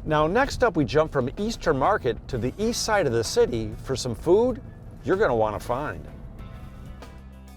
Now, next up, we jump from Eastern Market to the east side of the city for some food you're going to want to find.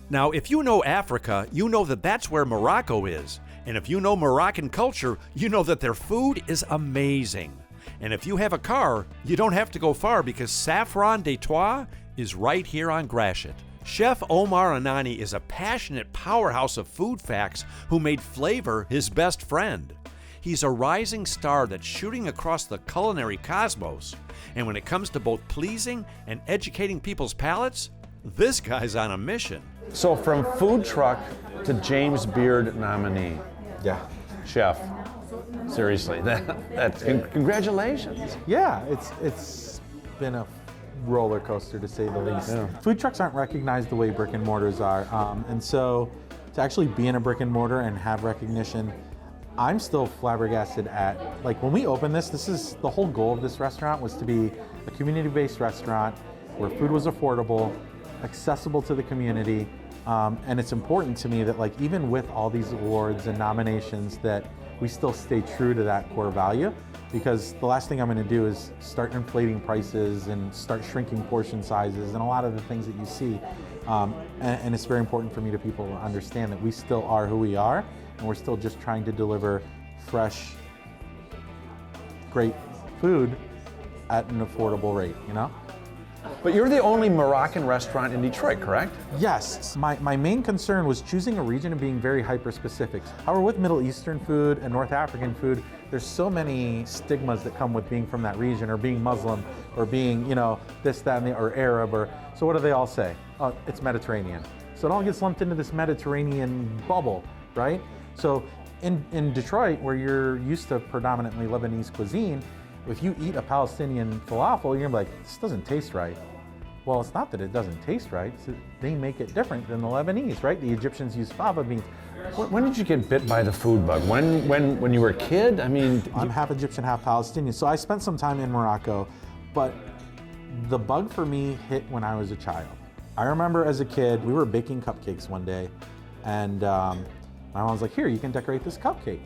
Now, if you know Africa, you know that that's where Morocco is. And if you know Moroccan culture, you know that their food is amazing. And if you have a car, you don't have to go far because Saffron De Twah is right here on Gratiot. Chef Omar Anani is a passionate powerhouse of food facts who made flavor his best friend. He's a rising star that's shooting across the culinary cosmos. And when it comes to both pleasing and educating people's palates, this guy's on a mission. So from food truck to James Beard nominee. Yeah. Chef, seriously, that's congratulations. Yeah, it's been a roller coaster to say the least. Yeah. Food trucks aren't recognized the way brick and mortars are. And so to actually be in a brick and mortar and have recognition, I'm still flabbergasted at, like, when we opened this is the whole goal of this restaurant was to be a community-based restaurant where food was affordable, accessible to the community, and it's important to me that, like, even with all these awards and nominations, that we still stay true to that core value, because the last thing I'm going to do is start inflating prices and start shrinking portion sizes and a lot of the things that you see. And it's very important for me to people to understand that we still are who we are, and we're still just trying to deliver fresh, great food at an affordable rate, you know? But you're the only Moroccan restaurant in Detroit, correct? Yes. My main concern was choosing a region and being very hyper-specific. However, with Middle Eastern food and North African food, there's so many stigmas that come with being from that region, or being Muslim, or being, you know, this, that, and the, or Arab, or, so what do they all say? Oh, it's Mediterranean. So it all gets lumped into this Mediterranean bubble, right? So in Detroit, where you're used to predominantly Lebanese cuisine, if you eat a Palestinian falafel, you're gonna be like, this doesn't taste right. Well, it's not that it doesn't taste right, it's that they make it different than the Lebanese, right? The Egyptians use fava beans. When did you get bit by the food bug? When you were a kid? I mean, I'm half Egyptian, half Palestinian, so I spent some time in Morocco, but the bug for me hit when I was a child. I remember as a kid, we were baking cupcakes one day, and my mom was like, here, you can decorate this cupcake.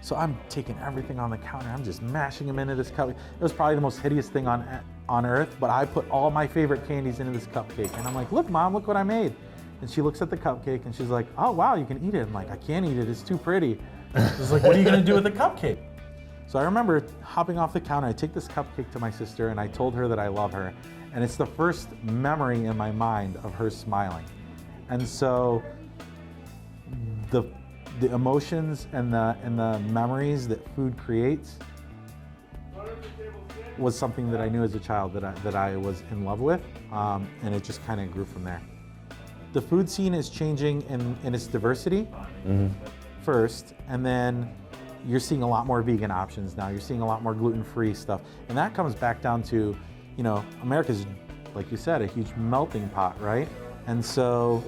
So I'm taking everything on the counter, I'm just mashing them into this cupcake. It was probably the most hideous thing on earth, but I put all my favorite candies into this cupcake. And I'm like, look, Mom, look what I made. And she looks at the cupcake and she's like, oh, wow, you can eat it. I'm like, I can't eat it, it's too pretty. She's like, what are you gonna do with the cupcake? So I remember hopping off the counter, I take this cupcake to my sister and I told her that I love her. And it's the first memory in my mind of her smiling. And so the emotions and the memories that food creates was something that I knew as a child that I was in love with, and it just kind of grew from there. The food scene is changing in its diversity first, and then you're seeing a lot more vegan options now. You're seeing a lot more gluten-free stuff, and that comes back down to, you know, America's, like you said, a huge melting pot, right? And so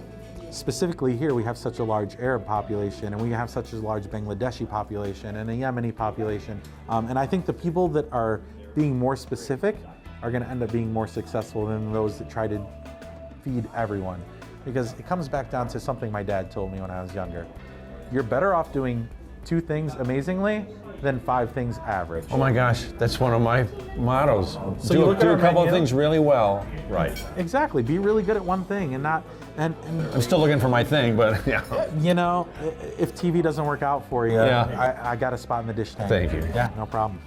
specifically here, we have such a large Arab population, and we have such a large Bangladeshi population and a Yemeni population. And I think the people that are being more specific are going to end up being more successful than those that try to feed everyone. Because it comes back down to something my dad told me when I was younger. You're better off doing 2 things amazingly than 5 things average. oh my gosh, that's one of my mottos. So you look at do our a couple of menu. things really well, right? Exactly, be really good at one thing and not, and I'm still looking for my thing, but yeah. you know, if TV doesn't work out for you, Yeah. I got a spot in the dish tank. Thank you. Yeah, no problem.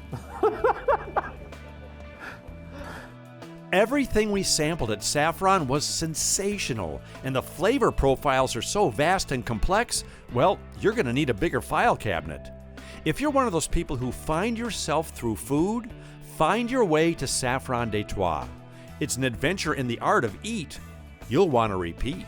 Everything we sampled at Saffron was sensational, and the flavor profiles are so vast and complex, well, you're going to need a bigger file cabinet. If you're one of those people who find yourself through food, find your way to Saffron De Twah. It's an adventure in the art of eat you'll want to repeat.